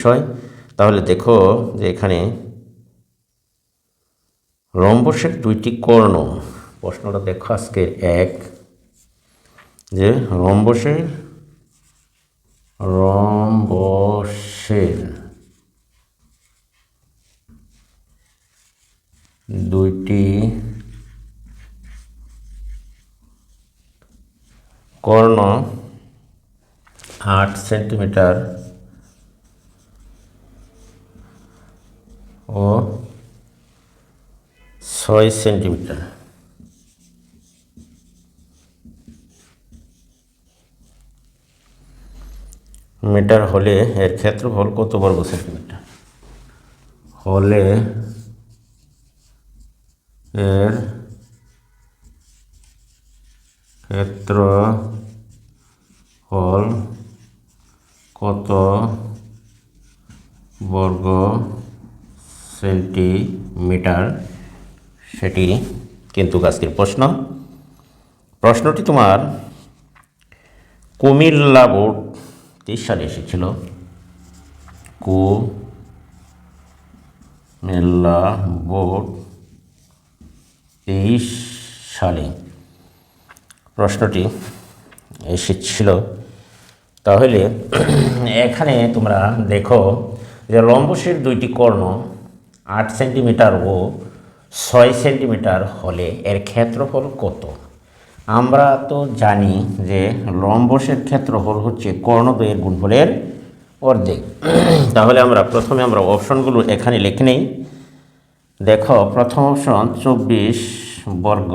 বিষয়। তাহলে দেখো যে এখানে রম্বসের দুইটি কর্ণ, প্রশ্নটা দেখো আজকে এক, যে রম্বসের দুইটি কর্ণ 8 সেন্টিমিটার ও 6 সেন্টিমিটার। মিটার হলে এর ক্ষেত্রফল কত বর্গ সেন্টিমিটার? হলে এর ক্ষেত্রফল কত বর্গ সেন্টিমিটার, সেটি কিন্তু আজকের প্রশ্নটি তোমার কুমিল্লা বোর্ড 23 সালে এসেছিল। কুমিল্লা বোর্ড 23 সালে প্রশ্নটি এসেছিল। তাহলে এখানে তোমরা দেখো যে রম্বসের দুইটি কর্ণ 8 সেন্টিমিটার ও 6 সেন্টিমিটার হলে এর ক্ষেত্রফল কত? আমরা তো জানি যে রম্বসের ক্ষেত্রফল হচ্ছে কর্ণদ্বয়ের গুণফলের অর্ধেক। তাহলে প্রথমে আমরা অপশনগুলো এখানে লিখে নেই। দেখো, প্রথম অপশন 24 বর্গ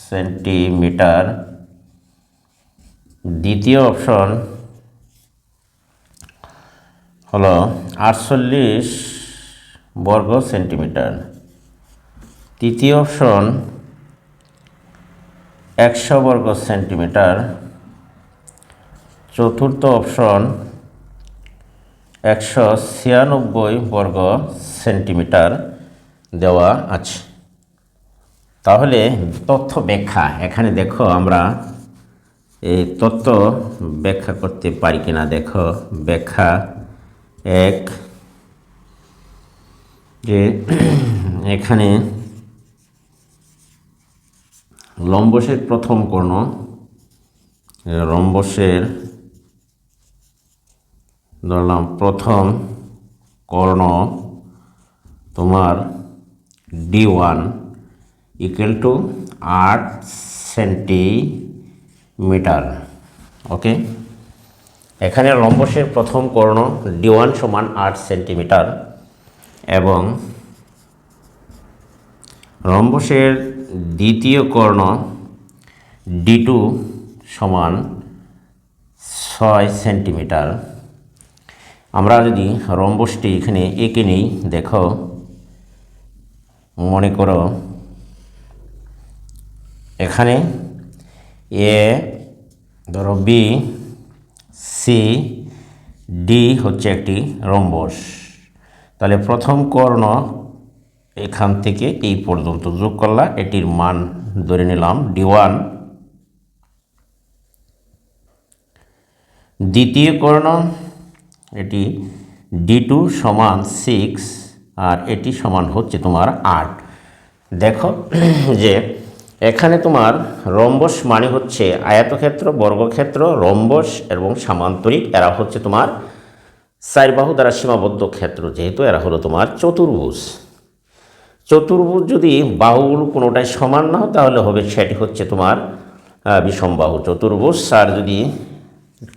সেন্টিমিটার, দ্বিতীয় অপশন হলো 48 বর্গ সেন্টিমিটার, তৃতীয় অপশন 100 বর্গ সেন্টিমিটার, চতুর্থ অপশন 196 বর্গ সেন্টিমিটার দেওয়া আছে। তাহলে তথ্য ব্যাখ্যা, এখানে দেখো আমরা এই তথ্য ব্যাখ্যা করতে পারি কিনা। দেখো ব্যাখ্যা এক, যে এখানে রম্বসের প্রথম কর্ণ, রম্বসের ধরলাম প্রথম কর্ণ তোমার D1 ইকুয়াল টু 8 সেন্টিমিটার। ওকে, এখানে রম্বসের প্রথম কর্ণ D1 সমান 8 সেন্টিমিটার এবং রম্বসের দ্বিতীয় কর্ণ D2 সমান 6 সেন্টিমিটার। আমরা যদি রম্বসটি এখানে এঁকে নিই, দেখো মনে করো এখানে এ ধরো, বি, সি, ডি হচ্ছে একটি রম্বস। তাহলে প্রথম কর্ণ এখান থেকে এই পর্যন্ত যোগ করলাম, এটির মান ধরে নিলাম D1। দ্বিতীয় কর্ণ এটি D2 সমান 6 আর এটি সমান হচ্ছে তোমার 8। দেখো যে এখানে তোমার রম্বস মানে হচ্ছে আয়তক্ষেত্র, বর্গক্ষেত্র, রম্বস এবং সামান্তরিক, এরা হচ্ছে তোমার 4 বাহু দ্বারা সীমাবদ্ধ ক্ষেত্র, যেহেতু এরা হলো তোমার চতুর্ভুজ। চতুর্ভুজ যদি বাহুগুলো কোনোটাই সমান না হয় তাহলে হবে সেটি হচ্ছে তোমার বিষমবাহু চতুর্ভুজ। আর যদি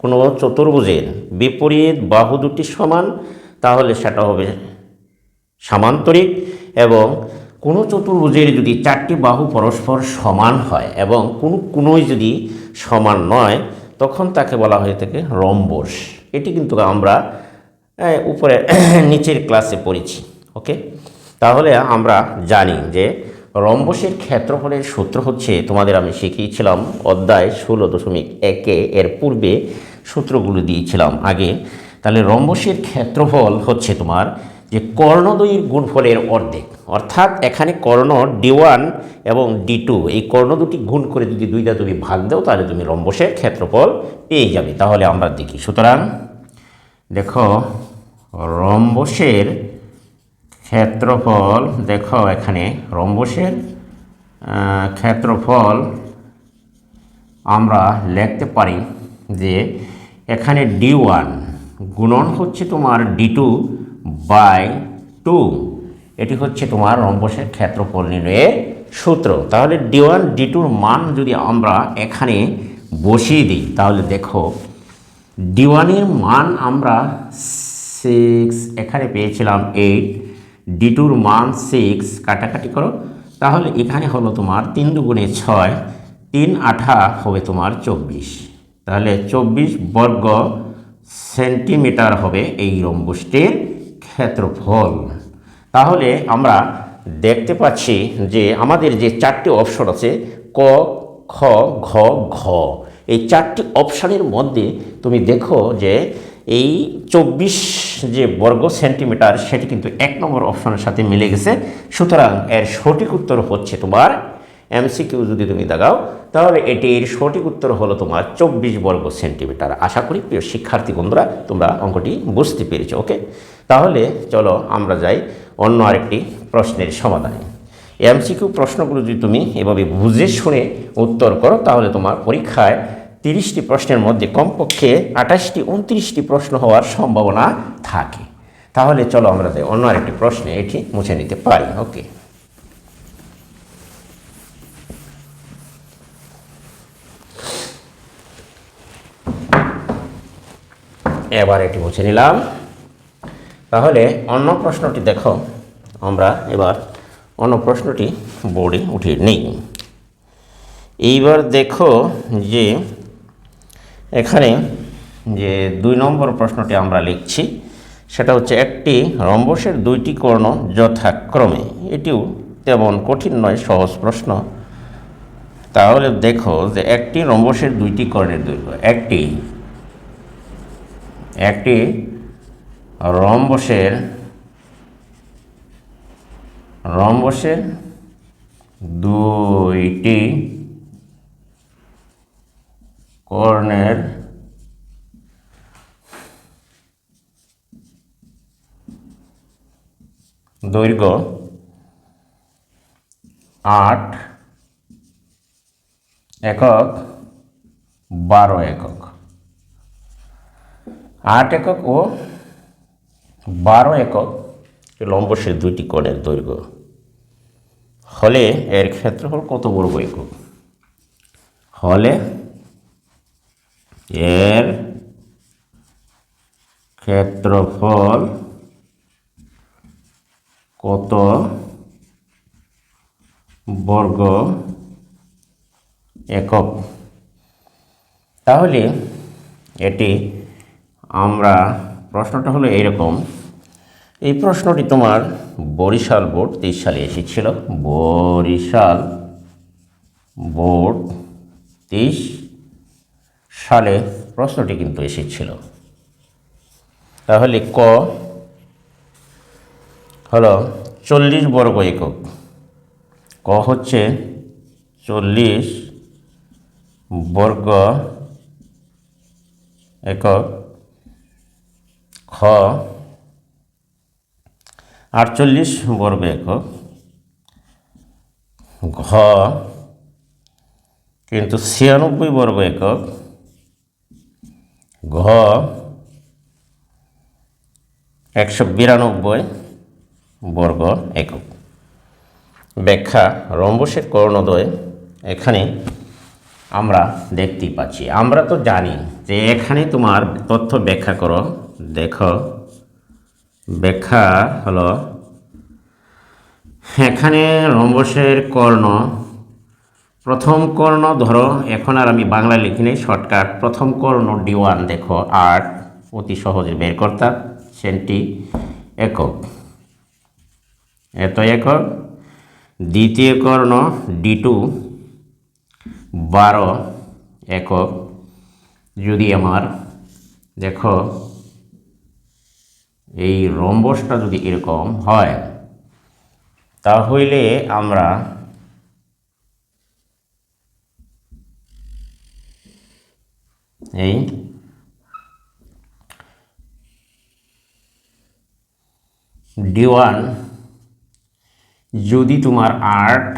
কোনো চতুর্ভুজের বিপরীত বাহু দুটি সমান তাহলে সেটা হবে সামান্তরিক। এবং কোনো চতুর্ভুজের যদি 4টি বাহু পরস্পর সমান হয় এবং কোনোই যদি সমান নয় তখন তাকে বলা হয়ে থাকে রম্বস। এটি কিন্তু আমরা উপরে নিচের ক্লাসে পড়েছি। ওকে, তাহলে আমরা জানি যে রম্বসের ক্ষেত্রফলের সূত্র হচ্ছে, তোমাদের আমি শিখিয়েছিলাম অধ্যায় 16.1 এর পূর্বে সূত্রগুলো দিয়েছিলাম আগে। তাহলে রম্বসের ক্ষেত্রফল হচ্ছে তোমার যে কর্ণদ্বয়ের গুণফলের অর্ধেক, অর্থাৎ এখানে কর্ণ D1 এবং D2 এই কর্ণ দুটি গুণ করে যদি দুইটা তুমি ভাগ দাও তাহলে তুমি রম্বসের ক্ষেত্রফল পেয়ে যাবে। তাহলে আমরা দেখি। সুতরাং দেখো রম্বসের ক্ষেত্রফল, দেখো এখানে রম্বসের ক্ষেত্রফল আমরা লিখতে পারি যে এখানে D1 গুণন হচ্ছে তোমার D2/2, এটি হচ্ছে তোমার রম্বসের ক্ষেত্রফল নির্ণয়ের সূত্র। তাহলে D1 D2-র মান যদি আমরা এখানে বসিয়ে দিই, তাহলে দেখো D1-এর মান আমরা 6 এখানে পেয়েছিলাম 8, D2-র মান 6, কাটাকাটি করো, তাহলে এখানে হলো তোমার 3 দুগুণে 6, 3 8 হবে তোমার 24, তাহলে 24 বর্গ সেন্টিমিটার হবে এই রম্বসটির ক্ষেত্রফল। তাহলে আমরা দেখতে পাচ্ছি যে আমাদের যে 4টি অপশন আছে ক, খ, ঘ, ঘ, এই 4টি অপশানের মধ্যে তুমি দেখো যে এই 24 যে বর্গ সেন্টিমিটার সেটি কিন্তু 1 নম্বর অপশনের সাথে মিলে গেছে। সুতরাং এর সঠিক উত্তর হচ্ছে তোমার MCQ যদি তুমি দাগাও তাহলে এটির সঠিক উত্তর হলো তোমার 24 বর্গ সেন্টিমিটার। আশা করি প্রিয় শিক্ষার্থী বন্ধুরা তোমরা অঙ্কটি বুঝতে পেরেছো। ওকে, তাহলে চলো আমরা যাই অন্য আরেকটি প্রশ্নের সমাধানে। MCQ প্রশ্নগুলো যদি তুমি এভাবে বুঝে শুনে উত্তর করো তাহলে তোমার পরীক্ষায় 30টি প্রশ্নের মধ্যে কমপক্ষে 28টি 29টি প্রশ্ন হওয়ার সম্ভাবনা থাকে। তাহলে চলো আমরা যাই অন্য আরেকটি প্রশ্নে এটি মুছে নিতে পারি। ওকে, এবার এটি মুছে নিলাম। তাহলে অন্য প্রশ্নটি দেখো, আমরা এবার অন্য প্রশ্নটি বোর্ডে উঠিয়ে নিই। এইবার দেখো যে এখানে যে 2 নম্বর প্রশ্নটি আমরা লিখছি সেটা হচ্ছে একটি রম্বসের 2টি কর্ণ যথাক্রমে, এটিও তেমন কঠিন নয়, সহজ প্রশ্ন। তাহলে দেখো যে একটি রম্বসের 2টি কর্ণের দৈর্ঘ্য, একটি রম্বসের 2টি কর্ণের দৈর্ঘ্য 8 একক 12 একক, 8 একক ও 12 একক রম্বসের 2টি কোণের দৈর্ঘ্য হলে এর ক্ষেত্রফল কত বর্গ একক? হলে এর ক্ষেত্রফল কত বর্গ একক? তাহলে এটি আমরা প্রশ্নটা হলো এইরকম। এই প্রশ্নটি তোমার বরিশাল বোর্ড 23 সালে এসেছিল। বরিশাল বোর্ড 23 সালে প্রশ্নটি কিন্তু এসেছিল। তাহলে ক হলো 40 বর্গ একক, ক হচ্ছে 40 বর্গ একক, খ 48 বর্গ একক, ঘ কিন্তু 96 বর্গ একক, ঘ 192 বর্গ একক। ব্যাখ্যা, রম্বসের কর্ণদ্বয় এখানে আমরা দেখতেই পাচ্ছি। আমরা তো জানি যে এখানে তোমার তথ্য ব্যাখ্যা করো। দেখো ব্যাখ্যা হলো এখানে রম্বসের কর্ণ, প্রথম কর্ণ ধরো, এখন আর আমি বাংলা লিখি নেই, শর্টকাট। প্রথম কর্ণ D1 দেখো 8, অতি সহজে বের করতাম, সেন্টি একক, এত একক। দ্বিতীয় কর্ণ D2 12 একক। যদি আমার দেখো এই রম্বসটা যদি এরকম হয় তাহলে আমরা এই D1 যদি তোমার 8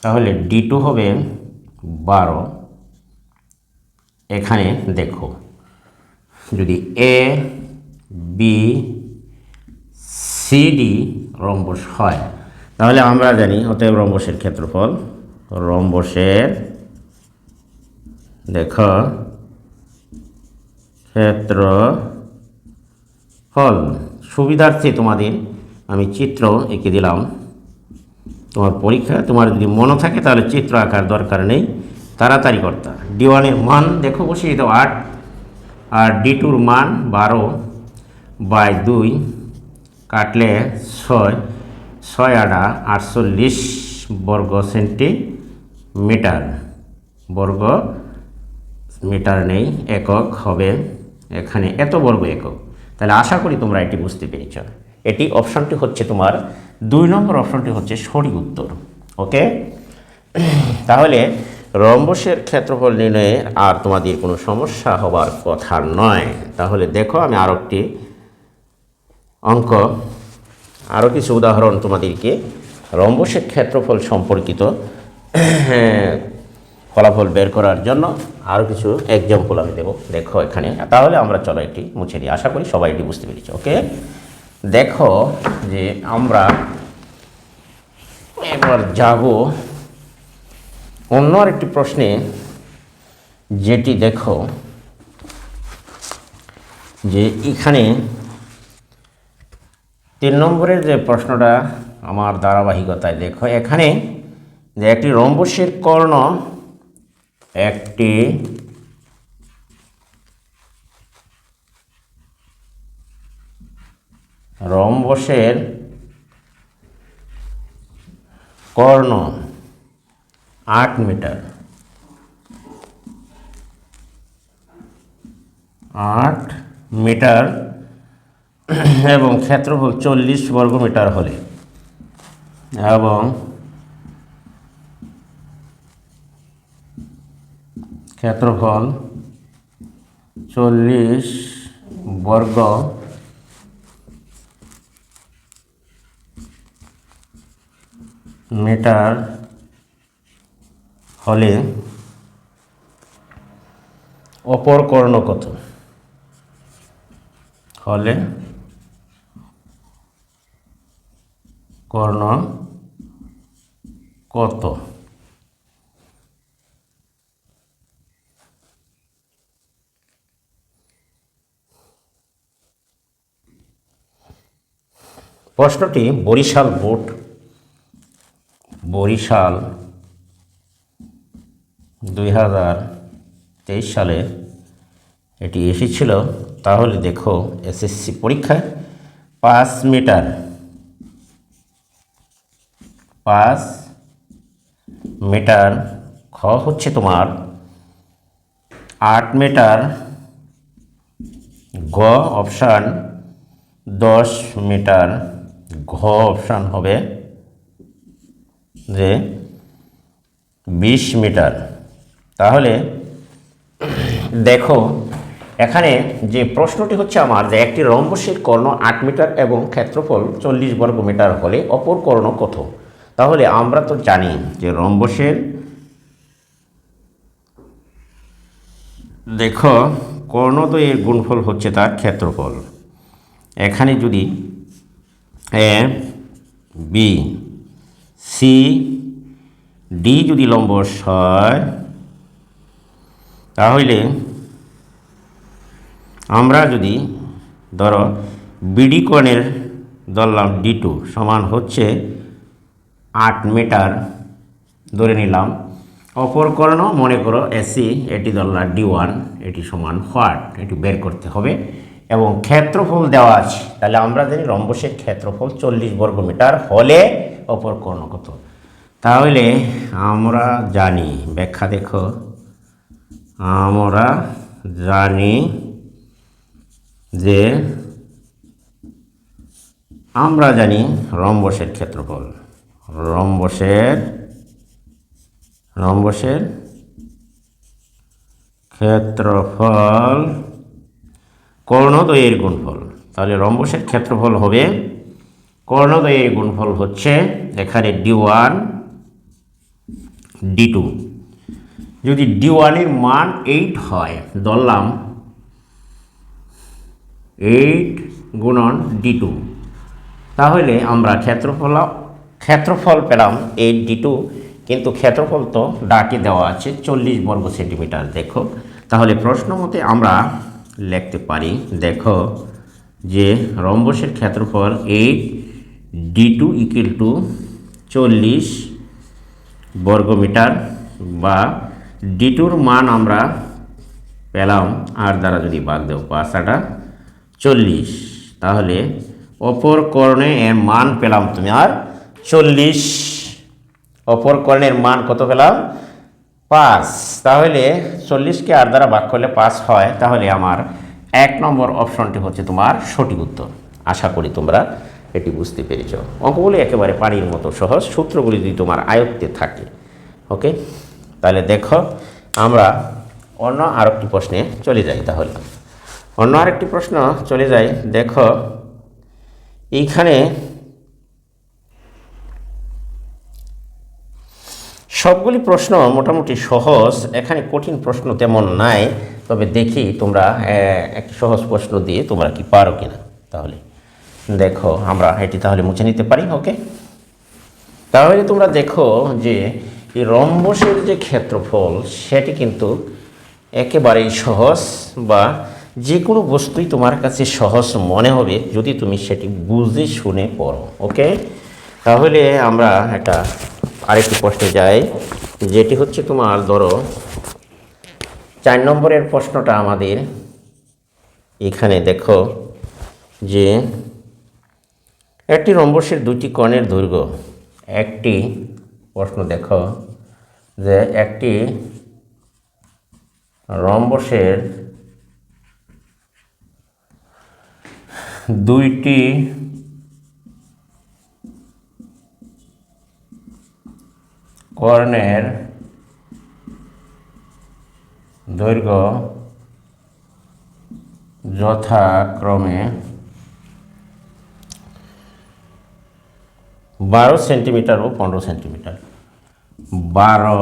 তাহলে D2 হবে 12। এখানে দেখো যদি A B C D rhombus হয় তাহলে আমরা জানি অতএব রম্বসের ক্ষেত্রফল রম্বসের দেখো ক্ষেত্রফল সুবিধার্থে তোমাদের আমি চিত্র এঁকে দিলাম। তোমার পরীক্ষা তোমার যদি মনে থাকে তাহলে চিত্র আঁকার দরকার নেই, তাড়াতাড়ি করতে। D1 মান দেখো বসিয়ে দাও 8 আর D2 মান 12/2 কাটলে 6, 6 8 48 বর্গ সেন্টিমিটার। বর্গ মিটার নেই, একক হবে এখানে এত বর্গ একক। তাহলে আশা করি তোমরা এটি বুঝতে পেরেছ। এটি অপশনটি হচ্ছে তোমার 2 নম্বর অপশনটি হচ্ছে সঠিক উত্তর। ওকে, তাহলে রম্বসের ক্ষেত্রফল নির্ণয়ে আর তোমাদের কোনো সমস্যা হবার কথা নয়। তাহলে দেখো আমি আরও একটি অঙ্ক, আরও কিছু উদাহরণ তোমাদেরকে রম্বসের ক্ষেত্রফল সম্পর্কিত ফলাফল বের করার জন্য আরও কিছু এক্সাম্পল আমি দেবো। দেখো এখানে, তাহলে আমরা চলো এটি মুছে দিই। আশা করি সবাই এটি বুঝতে পেরেছি। ওকে, দেখো যে আমরা এবার যাব অন্য আরেকটি প্রশ্নে, যেটি দেখো যে এখানে 3 নম্বরের যে প্রশ্নটা আমার ধারাবাহিকতায় দেখো এখানে যে একটি রম্বসের কর্ণ, একটি রম্বসের কর্ণ 8 মিটার, 8 মিটার এবং ক্ষেত্রফল 40 বর্গ মিটার হলে এবং ক্ষেত্রফল 40 বর্গ মিটার হলে অপর কর্ণ কত? হলে কর্ণ কত? প্রশ্নটি বরিশাল বোর্ড, বরিশাল 2023 সালে এটি এসেছিল। তাহলে দেখো এসএসসি পরীক্ষায় 5 মিটার, 5 মিটার, খ হচ্ছে তোমার 8 মিটার, গ অপশান 10 মিটার, ঘ অপশান হবে যে 20 মিটার। তাহলে দেখো এখানে যে প্রশ্নটি হচ্ছে আমার যে একটি রম্বসের কর্ণ 8 মিটার এবং ক্ষেত্রফল 40 বর্গ মিটার হলে অপর কর্ণ কত? তাহলে আমরা তো জানি যে রম্বসের দেখো কর্ণদ্বয়ের গুণফল হচ্ছে তার ক্ষেত্রফল। এখানে যদি এ বি সি ডি যদি লম্বস হয় তাহলে আমরা যদি ধরো বিডি কোণের ধরলাম D2 সমান হচ্ছে 8 মিটার ধরে নিলাম, অপর কর্ণ মনে করো এসি এটি ধরলাম D1, এটি সমান হোয়াট, এটি বের করতে হবে এবং ক্ষেত্রফল দেওয়া আছে। তাহলে আমরা জানি রম্বসের ক্ষেত্রফল 40 বর্গ মিটার হলে অপর কর্ণ কত? তাহলে আমরা জানি, ব্যাখ্যা দেখো, আমরা জানি যে আমরা জানি রম্বসের ক্ষেত্রফল, রম্বসের ক্ষেত্রফল কর্ণদ্বয়ের গুণফল। তাহলে রম্বসের ক্ষেত্রফল হবে কর্ণদ্বয়ের গুণফল হচ্ছে এখানে D1 D2। যদি D1 এর মান 8 হয়, ধরলাম 8 গুণন D2, তাহলে আমরা ক্ষেত্রফল পেলাম 8D2, কিন্তু ক্ষেত্রফল তো ডাকে দেওয়া আছে 40 বর্গ সেন্টিমিটার। দেখো তাহলে প্রশ্ন মতে আমরা লিখতে পারি, দেখো যে রম্বসের ক্ষেত্রফল 8D2 = 40 বর্গমিটার, বা D2-র মান আমরা পেলাম 8 দ্বারা যদি ভাগ দেও 5 × 40, তাহলে অপর কর্ণে এর মান পেলাম তুমি আর 40। অপর কর্ণের মান কত পেলাম? 5। তাহলে 40-কে 8 দ্বারা ভাগ করলে 5 হয়। তাহলে আমার 1 নম্বর অপশনটি হচ্ছে তোমার সঠিক উত্তর। আশা করি তোমরা এটি বুঝতে পেরেছ। অঙ্কগুলি একেবারে পানির মতো সহজ, সূত্রগুলি যদি তোমার আয়ত্তে থাকে। ওকে, তাহলে দেখো আমরা অন্য আরেকটি প্রশ্নে চলে যাই। তাহলে অন্য আরেকটি প্রশ্ন চলে যাই। দেখো এইখানে সবগুলি প্রশ্ন মোটামুটি সহজ, এখানে কঠিন প্রশ্ন তেমন নাই। তবে দেখি তোমরা একটি সহজ প্রশ্ন দিয়ে তোমরা কি পারো কিনা। তাহলে দেখো আমরা এটি তাহলে মুছে নিতে পারি। ওকে, তাহলে তোমরা দেখো যে এই রম্বসের যে ক্ষেত্রফল সেটি কিন্তু একেবারেই সহজ, বা যে কোনো বস্তুই তোমার কাছে সহজ মনে হবে যদি তুমি সেটি বুঝে শুনে পড়ো। ওকে, তাহলে আমরা আরেকটি প্রশ্নে যাই, যেটি হচ্ছে তোমার ধরো 4 নম্বরের প্রশ্নটা আমাদের এখানে। দেখো যে একটি রম্বসের 2টি কোণের দৈর্ঘ্য। একটি প্রশ্ন দেখো যে একটি রম্বসের 2টি কর্ণের দৈর্ঘ্য যথাক্রমে 12 সেন্টিমিটার ও 15 সেন্টিমিটার। 12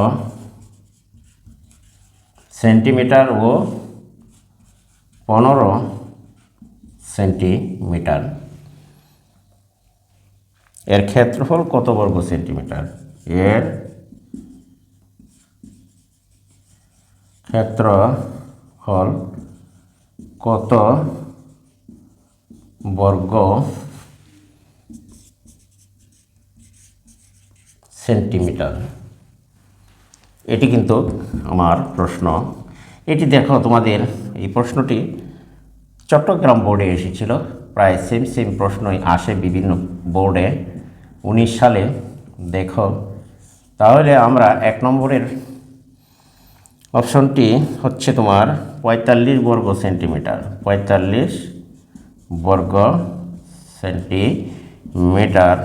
সেন্টিমিটার ও 15 সেন্টিমিটার। এর ক্ষেত্রফল কত বর্গ সেন্টিমিটার? এর ক্ষেত্রফল কত বর্গ সেন্টিমিটার? এটি কিন্তু আমার প্রশ্ন। এটি দেখো তোমাদের এই প্রশ্নটি চট্টগ্রাম বোর্ডে এসেছিল। প্রায় সেম প্রশ্নই আসে বিভিন্ন বোর্ডে 19 সালে। দেখো তাহলে আমরা 1 নম্বরের অপশনটি হচ্ছে তোমার 45 বর্গ সেন্টিমিটার। 45 বর্গ সেন্টিমিটার।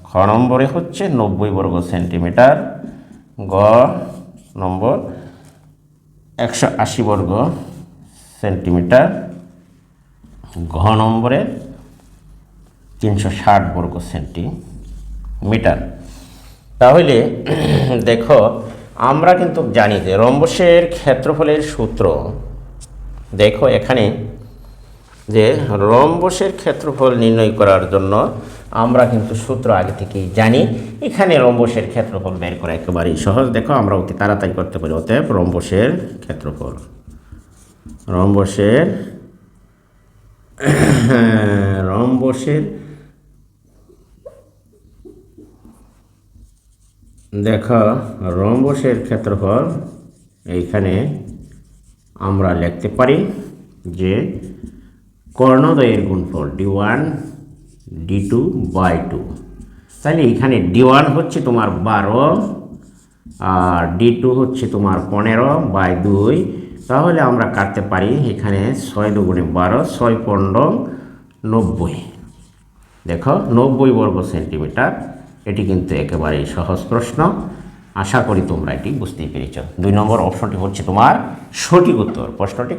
খ নম্বরে হচ্ছে 90 বর্গ সেন্টিমিটার। গ নম্বর 180 বর্গ সেন্টিমিটার। ঘ নম্বরে 360 বর্গ সেন্টিমিটার। তাহলে দেখো আমরা কিন্তু জানি যে রম্বসের ক্ষেত্রফলের সূত্র। দেখো এখানে যে রম্বসের ক্ষেত্রফল নির্ণয় করার জন্য আমরা কিন্তু সূত্র আগে থেকেই জানি। এখানে রম্বসের ক্ষেত্রফল বের করা একেবারেই সহজ। দেখো আমরা অতি তাড়াতাড়ি করতে পারি। অতএব রম্বসের ক্ষেত্রফল, রম্বসের দেখো রম্বসের ক্ষেত্রফল এইখানে আমরা লিখতে পারি যে কর্ণদ্বয়ের গুণফল D1 D2/2। তাহলে এখানে D1 হচ্ছে তোমার 12 আর D2 হচ্ছে তোমার 15/2। তাহলে আমরা কাটতে পারি এখানে 6 দুগুণে 12, 6 15 90। দেখো 90 বর্গ সেন্টিমিটার। এটি কিন্তু একেবারেই সহজ প্রশ্ন। আশা করি তোমরা এটি বুঝতেই পেরেছ। 2 নম্বর অপশনটি হচ্ছে তোমার সঠিক উত্তর। প্রশ্নটি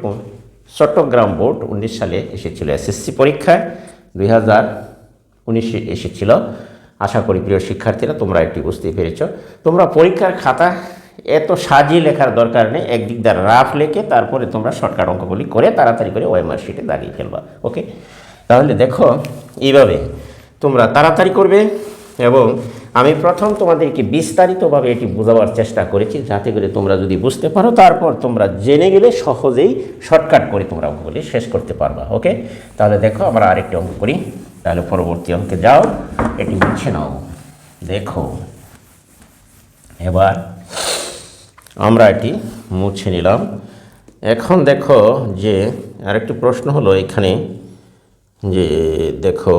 চট্টগ্রাম বোর্ড 19 সালে এসেছিল এসএসসি পরীক্ষায়, 2019 এসেছিল। আশা করি প্রিয় শিক্ষার্থীরা তোমরা এটি বুঝতে পেরেছ। তোমরা পরীক্ষার খাতা এত সাজিয়ে লেখার দরকার নেই, একদিক দিয়ে রাফ লেখে তারপরে তোমরা শর্টকাট অঙ্কগুলি করে তাড়াতাড়ি করে ওএমআর শিটে দাগিয়ে ফেলবা। ওকে, তাহলে দেখো এইভাবে তোমরা তাড়াতাড়ি করবে। এবং আমি প্রথম তোমাদেরকে বিস্তারিতভাবে এটি বোঝাবার চেষ্টা করেছি, যাতে করে তোমরা যদি বুঝতে পারো তারপর তোমরা জেনে গেলে সহজেই শর্টকাট করে তোমরা অঙ্কগুলি শেষ করতে পারবা। ওকে, তাহলে দেখো আমরা আরেকটি অঙ্ক করি, তাহলে পরবর্তী অঙ্কে যাও, এটি মুছে নাও। দেখো এবার আমরা এটি মুছে নিলাম। এখন দেখো যে আরেকটি প্রশ্ন হলো এখানে, যে দেখো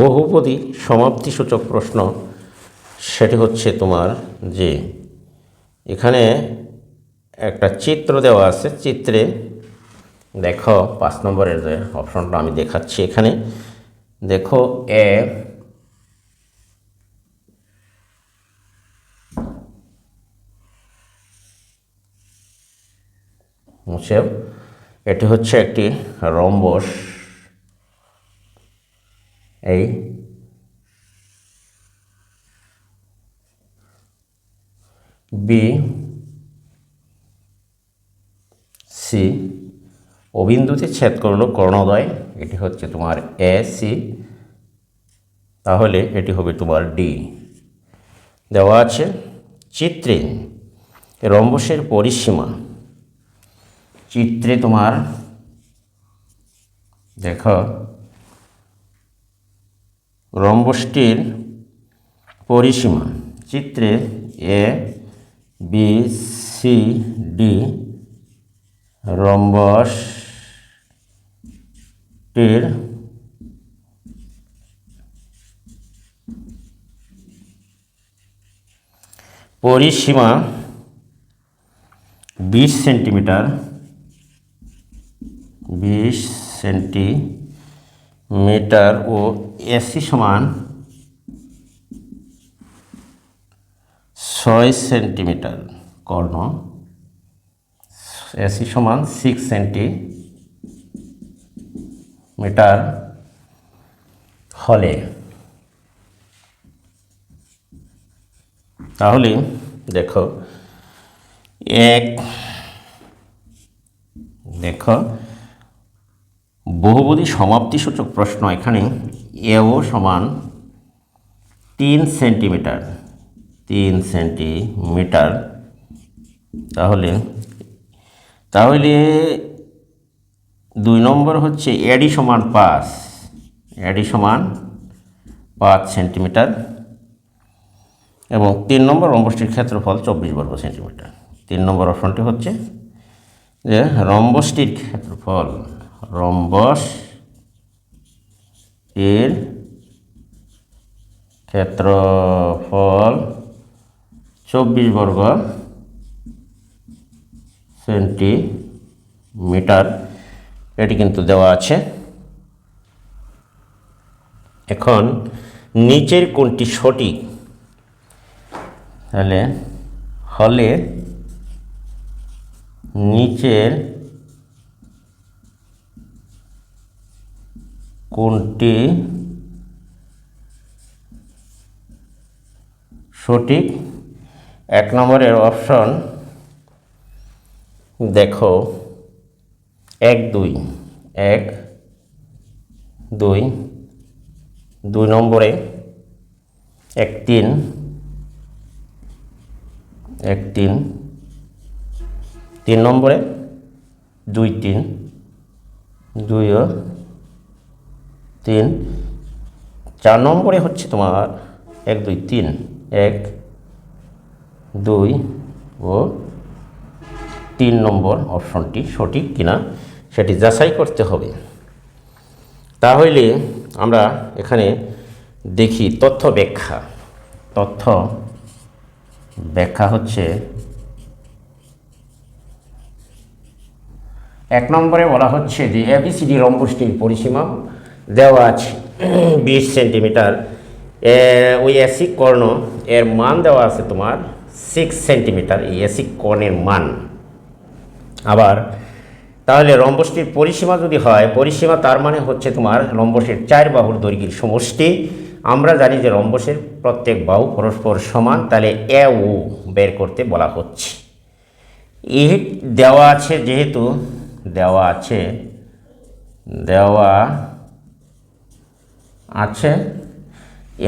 বহুপদী সমাপ্তিসূচক প্রশ্ন, সেটি হচ্ছে তোমার যে এখানে একটা চিত্র দেওয়া আছে। চিত্রে দেখো 5 নম্বরের যে অপশনটা আমি দেখাচ্ছি এখানে, দেখো এ মুছে, এটি হচ্ছে একটি রম্বস। এই বি সি অবিন্দুতে ছেদ করলো কর্ণদ্বয়, এটি হচ্ছে তোমার এ সি, তাহলে এটি হবে তোমার ডি। দেওয়া আছে চিত্রে রম্বসের পরিসীমা, চিত্রে তোমার দেখো রম্বসটির পরিসীমা, চিত্রে এ বি সি ডি রম্বসটির পরিসীমা 20 সেন্টিমিটার, 20 সেন্টিমিটার ও এসি সমান 6 সেন্টিমিটার, কর্ণ এসি সমান 6 সেন্টিমিটার হলে, তাহলে দেখো দেখো বহুপদী সমাপ্তিসূচক প্রশ্ন, এখানে এও সমান 3 সেন্টিমিটার, 3 সেন্টিমিটার, তাহলে 2 নম্বর হচ্ছে এডি সমান 5, এডি সমান 5 সেন্টিমিটার, এবং 3 নম্বর রম্বসটির ক্ষেত্রফল 24 বর্গ সেন্টিমিটার। 3 নম্বর অপশনটি হচ্ছে যে রম্বসটির ক্ষেত্রফল, রম্বসটির ক্ষেত্রফল 24 বর্গ সেন্টিমিটার, এটি কিন্তু দেওয়া আছে। এখন নিচের কোনটি সঠিক, তাহলে হলে নিচের কোনটি সঠিক? 1 নম্বরের অপশন দেখো 1 2, 1 2, 2 নম্বরে 1 3, 1 3, 3 নম্বরে 2 3, 2 ও 3, 4 নম্বরে হচ্ছে তোমার 1 2 3, 1 2 ও 3 নম্বর অপশনটি সঠিক কিনা সেটি যাচাই করতে হবে। তাহলে আমরা এখানে দেখি তথ্য ব্যাখ্যা। তথ্য ব্যাখ্যা হচ্ছে 1 নম্বরে বলা হচ্ছে যে এবিসিডি রম্বসটির পরিসীমা দেওয়া আছে 20 সেন্টিমিটার ওই এসি কর্ণ এর মান দেওয়া আছে তোমার 6 সেন্টিমিটার, এই এসি কর্ণের মান। আবার তাহলে রম্বসটির পরিসীমা যদি হয়, পরিসীমা তার মানে হচ্ছে তোমার রম্বসের 4 বাহুর দৈর্ঘ্যের সমষ্টি। আমরা জানি যে রম্বসের প্রত্যেক বাহু পরস্পর সমান, তাহলে এ ও বের করতে বলা হচ্ছে। এই দেওয়া আছে, যেহেতু দেওয়া আছে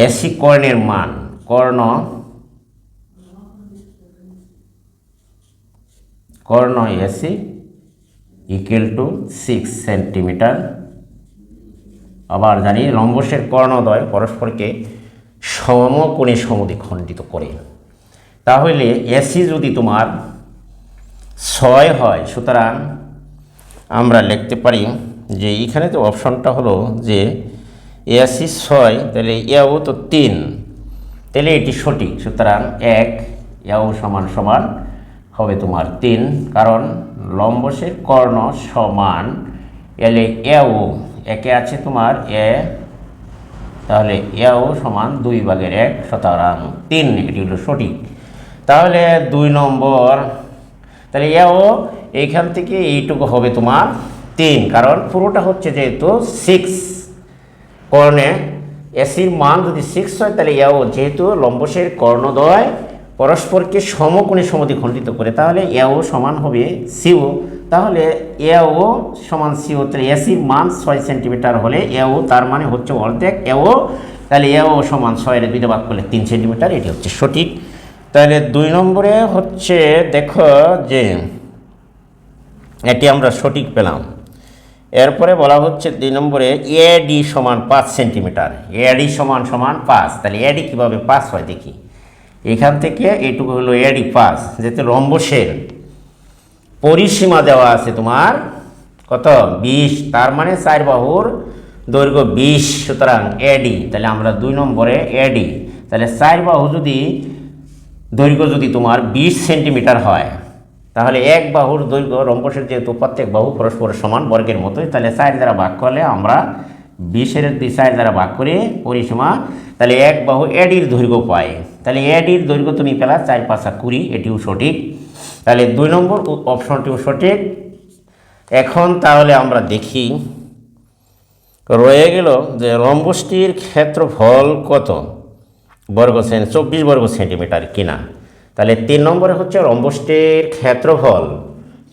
এসি কর্ণের মান, কর্ণ এসি ইকুয়াল টু 6 সেন্টিমিটার। আবার জানি রম্বসের কর্ণদ্বয় পরস্পরকে সমকোণে সমদ্বিখণ্ডিত করে। তাহলে এসি যদি তোমার 6 হয়, সুতরাং আমরা লিখতে পারি যে এখানে তো অপশনটা হলো যে এসি 6, তাহলে এও তো 3, তাহলে এটি সঠিক। সুতরাং 1 এও সমান সমান হবে তোমার 3, কারণ লম্বসের কর্ণ সমান, এলে এও একে আছে তোমার এ, তাহলে এও সমান 2/1, সুতরাং 3, এটি হলো সঠিক। তাহলে 2 নম্বর, তাহলে এও এইখান থেকে এইটুকু হবে তোমার 3, কারণ পুরোটা হচ্ছে যেহেতু 6 কর্ণে এসির মান যদি 6 হয়, তাহলে এও যেহেতু লম্বসের কর্ণদ্বয় পরস্পরকে সমকোণে সমদ্বিখণ্ডিত করে, তাহলে এও সমান হবে সিও। তাহলে এও সমান সিও, তাহলে এসির মান 6 সেন্টিমিটার হলে এও তার মানে হচ্ছে অর্ধেক এও, তাহলে এও সমান 6 এর 2 ভাগ করলে 3 সেন্টিমিটার, এটি হচ্ছে সঠিক। তাহলে 2 নম্বরে হচ্ছে দেখো যে এটি আমরা সঠিক পেলাম। এরপরে বলা হচ্ছে 2 নম্বরে এডি সমান 5 সেন্টিমিটার, এডি সমান 5, তাহলে এডি কীভাবে 5 হয় দেখি। এখান থেকে এইটুকু হলো এডি 5, যেহেতু রম্বসের পরিসীমা দেওয়া আছে তোমার কত 20, তার মানে 4 বাহুর দৈর্ঘ্য 20, সুতরাং এডি, তাহলে আমরা 2 নম্বরে এডি, তাহলে 4 বাহু যদি দৈর্ঘ্য যদি তোমার 20 সেন্টিমিটার হয়, তাহলে এক বাহুর দৈর্ঘ্য রম্বসের যেহেতু প্রত্যেক বাহু পরস্পর সমান বর্গের মতোই, তাহলে 4 দ্বারা ভাগ করলে আমরা 20-এর 4 দ্বারা ভাগ করে পরিসীমা, তাহলে এক বাহু এডির দৈর্ঘ্য পাই। তাহলে এডির দৈর্ঘ্য তুমি পেলা 4×5 = 20, এটিও সঠিক। তাহলে 2 নম্বর অপশনটিও সঠিক। এখন তাহলে আমরা দেখি রয়ে গেল যে রম্বসটির ক্ষেত্রফল কত বর্গ 24 বর্গ সেন্টিমিটার কিনা। তাহলে 3 নম্বরে হচ্ছে রম্বসটির ক্ষেত্রফল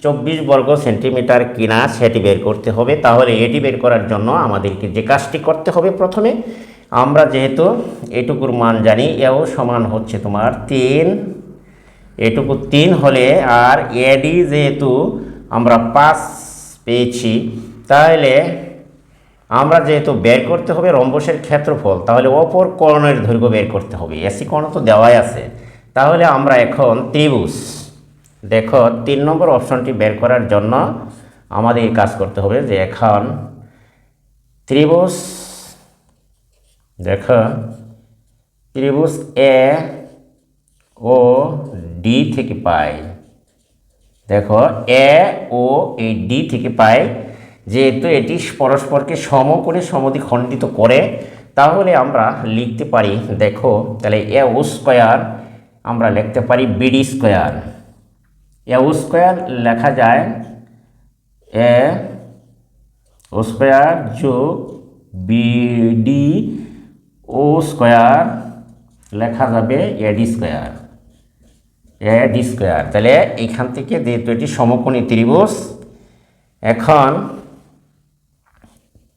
24 বর্গ সেন্টিমিটার কিনা সেটি বের করতে হবে। তাহলে এটি বের করার জন্য আমাদেরকে যে কাজটি করতে হবে, প্রথমে আমরা যেহেতু এটুকুর মান জানি, এও সমান হচ্ছে তোমার 3, এটুকু 3 হলে, আর এডি যেহেতু আমরা 5 পেয়েছি, তাহলে আমরা যেহেতু বের করতে হবে রম্বসের ক্ষেত্রফল, তাহলে অপর কর্ণের দৈর্ঘ্য বের করতে হবে। এসি কর্ণ তো দেওয়াই আছে, তাহলে আমরা এখন ত্রিভুজ, দেখো 3 নম্বর অপশনটি বের করার জন্য আমাদের কাজ করতে হবে যে এখন ত্রিভুজ, দেখো ত্রিভুজ এ ও ডি থেকে পাই, দেখো এ ও এই ডি থেকে পাই, যেহেতু এটি পরস্পরকে সমকোণে সমদ্বিখণ্ডিত করে, তাহলে আমরা লিখতে পারি, দেখো তাহলে এ ও স্কোয়ার আমরা লিখতে পারি বিডি স্কোয়ার। এ ও স্কোয়ার লেখা যায় এ ও স্কোয়ার যোগ বিডি ও স্কোয়ার লেখা যাবে এডি স্কোয়ার, এডি স্কোয়ার। তাহলে এখান থেকে যেহেতু এটি সমকোণী ত্রিভুজ, এখন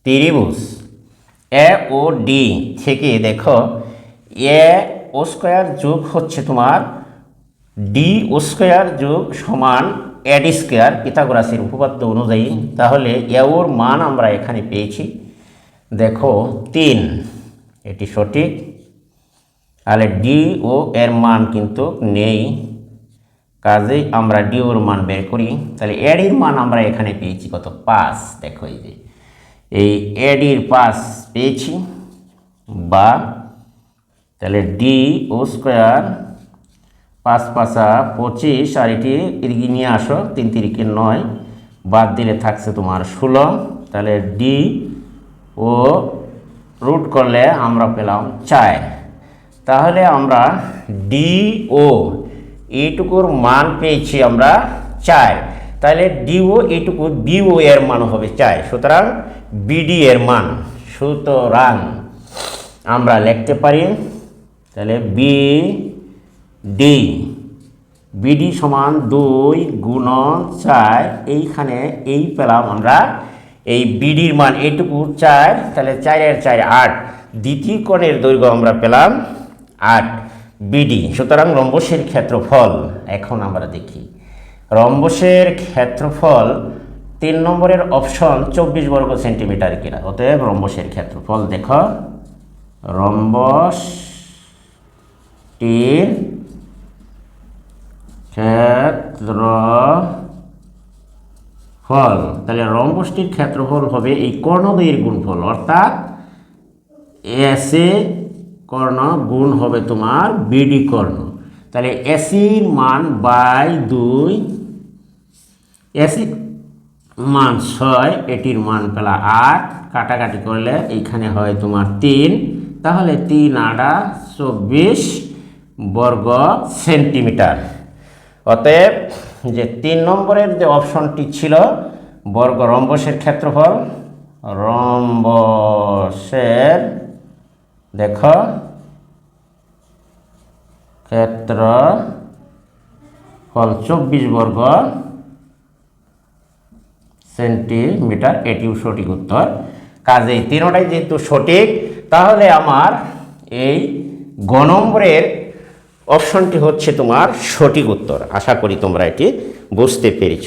ত্রিভুজ এ ও ডি থেকে দেখো এ ও স্কোয়ার যোগ হচ্ছে তোমার ডি ও স্কোয়ার যোগ সমান এডি স্কোয়ার, পিথাগোরাসের উপপাদ্য অনুযায়ী। তাহলে এ ওর মান আমরা এখানে পেয়েছি, দেখো 3, এটি সঠিক। তাহলে ডি ও এর মান কিন্তু নেই, কাজেই আমরা ডি ওর মান বের করি। তাহলে এডির মান আমরা এখানে পেয়েছি কত 5, দেখো এই যে এই এডির 5 পেয়েছি, বা তাহলে ডি ও স্কোয়ার 5×5 = 25, আর এটি এদিকে নিয়ে আসো 3×3 = 9, বাদ দিলে থাকছে তোমার 16। তাহলে ডি ও রুট করলে আমরা পেলাম 4। তাহলে আমরা ডি ও এইটুকুর মান পেয়েছি আমরা 4। তাহলে ডিও এইটুকু বিও এর মান হবে 4। সুতরাং বিডি এর মান, সুতরাং আমরা লিখতে পারি তাহলে বিডি সমান 2 গুণন 4। এইখানে এই পেলাম আমরা এই বিডির মান এইটুকু 4, তাহলে 4 এর 4 8। দ্বিতীয় কোণের দৈর্ঘ্য আমরা পেলাম 8 বিডি। সুতরাং রম্বসের ক্ষেত্রফল এখন আমরা দেখি। রম্বসের ক্ষেত্রফল 3 নম্বরের অপশন 24 বর্গ সেন্টিমিটার কিনা। অতএব রম্বসের ক্ষেত্রফল দেখো, রম্বসটির ক্ষেত্রফল, তাহলে রম্বসটির ক্ষেত্রফল হবে এই কর্ণদ্বয়ের গুণফল, অর্থাৎ এসএ কর্ণ গুণ হবে তোমার বিডি কর্ণ। তাহলে এসির মান বাই 2, এসির মান 6, এটির মান পেলা 8, কাটাকাটি করলে এইখানে হয় তোমার 3, তাহলে 3 8 24 বর্গ সেন্টিমিটার। অতএব যে 3 নম্বরের যে অপশনটি ছিল বর্গ রম্বসের ক্ষেত্রফল, রম্বসের দেখো ক্ষেত্রফল 24 বর্গ সেন্টিমিটার, এটিও সঠিক উত্তর। কাজেই তিনটাই যেহেতু সঠিক, তাহলে আমার এই গ নম্বরের অপশনটি হচ্ছে তোমার সঠিক উত্তর। আশা করি তোমরা এটি বুঝতে পেরেছ।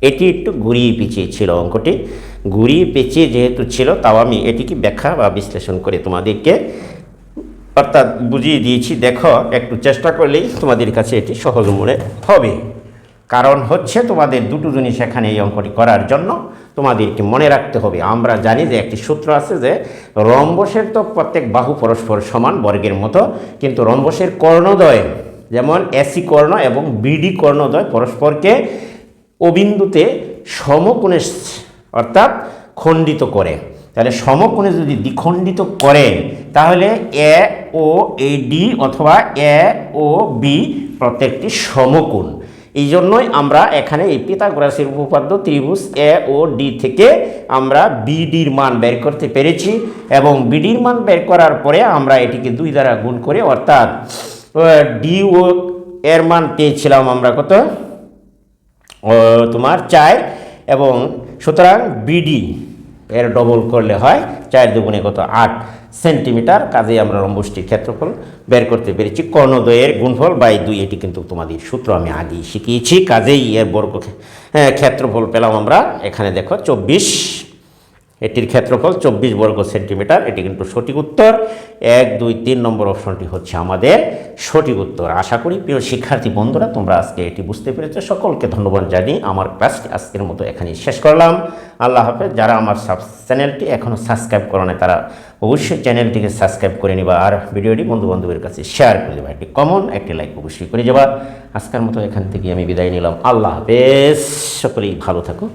এটি একটু ঘুরিয়ে পেঁচিয়ে ছিল, অঙ্কটি ঘুরিয়ে পেঁচিয়ে যেহেতু ছিল, তাও আমি এটিকে ব্যাখ্যা বা বিশ্লেষণ করে তোমাদেরকে অর্থাৎ বুঝিয়ে দিয়েছি। দেখো, একটু চেষ্টা করলেই তোমাদের কাছে এটি সহজ মনে হবে। কারণ হচ্ছে তোমাদের দুটো জিনিস এখানে এই অঙ্কটি করার জন্য তোমাদেরকে মনে রাখতে হবে। আমরা জানি যে একটি সূত্র আছে যে রম্বসের তো প্রত্যেক বাহু পরস্পর সমান বর্গের মতো, কিন্তু রম্বসের কর্ণদ্বয় যেমন এসি কর্ণ এবং বিডি কর্ণদ্বয় পরস্পরকে অবিন্দুতে সমকোণে অর্থাৎ খণ্ডিত করে। তাহলে সমকোণে যদি দ্বিখণ্ডিত করে তাহলে এ ও এ ডি অথবা এ ও বি প্রত্যেকটি সমকোণ। এই জন্যই আমরা এখানে এই পিথাগোরাসের উপপাদ্য ত্রিভুজ এ ও ডি থেকে আমরা বিডির মান বের করতে পেরেছি, এবং বিডির মান বের করার পরে আমরা এটিকে 2 দ্বারা গুণ করে অর্থাৎ ডি ও এর মান পেয়েছিলাম আমরা কত, তোমার 4, এবং সুতরাং বিডি এর ডবল করলে হয় 4 দুগুণে কত 8 সেন্টিমিটার। কাজেই আমরা রম্বসটির ক্ষেত্রফল বের করতে পেরেছি। কর্ণদ্বয়ের গুণফল বাই 2, এটি কিন্তু তোমাদের সূত্র আমি আগেই শিখিয়েছি। কাজেই এর বর্গ ক্ষেত্রফল পেলাম আমরা এখানে দেখো 24, এটির ক্ষেত্রফল 24 বর্গ সেন্টিমিটার। এটি কিন্তু সঠিক উত্তর। 1 2 3 নম্বর অপশনটি হচ্ছে আমাদের সঠিক উত্তর। আশা করি প্রিয় শিক্ষার্থী বন্ধুরা তোমরা আজকে এটি বুঝতে পেরেছো। সকলকে ধন্যবাদ জানিয়ে আমার ক্লাসটি আজকের মতো এখানেই শেষ করলাম। আল্লাহ হাফেজ। যারা আমার চ্যানেলটি এখনও সাবস্ক্রাইব করে না তারা অবশ্যই চ্যানেলটিকে সাবস্ক্রাইব করে নিবা, আর ভিডিওটি বন্ধু বান্ধবের কাছে শেয়ার করে দেবা। একটি কমন একটি লাইক অবশ্যই করে যাবা। আজকের মতো এখান থেকে আমি বিদায় নিলাম। আল্লাহ হাফেজ। সকলেই ভালো থাকো।